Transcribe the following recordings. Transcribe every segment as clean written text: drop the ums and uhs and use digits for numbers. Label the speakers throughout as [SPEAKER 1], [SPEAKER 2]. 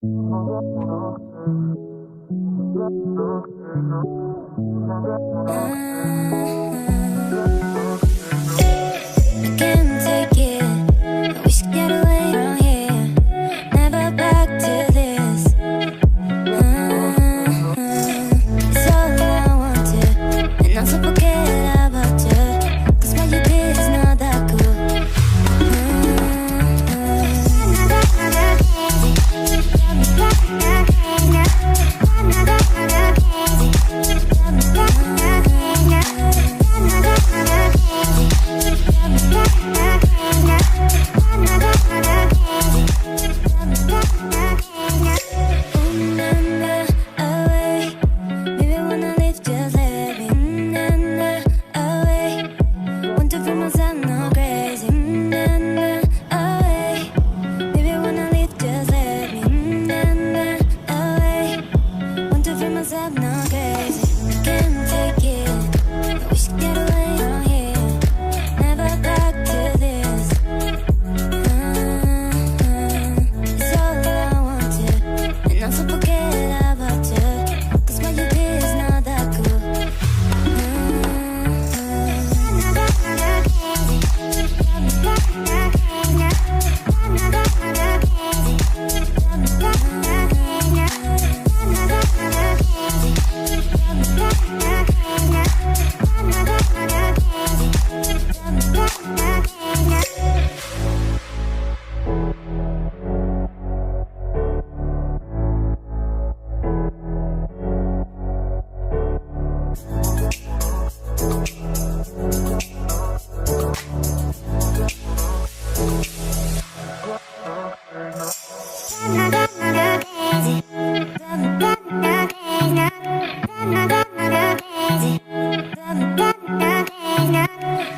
[SPEAKER 1] Can't take it. We should get away from here. Never back to this. It's all I want to, and also forget about you. 'Cause what you did is not that cool.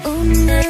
[SPEAKER 1] Ooh,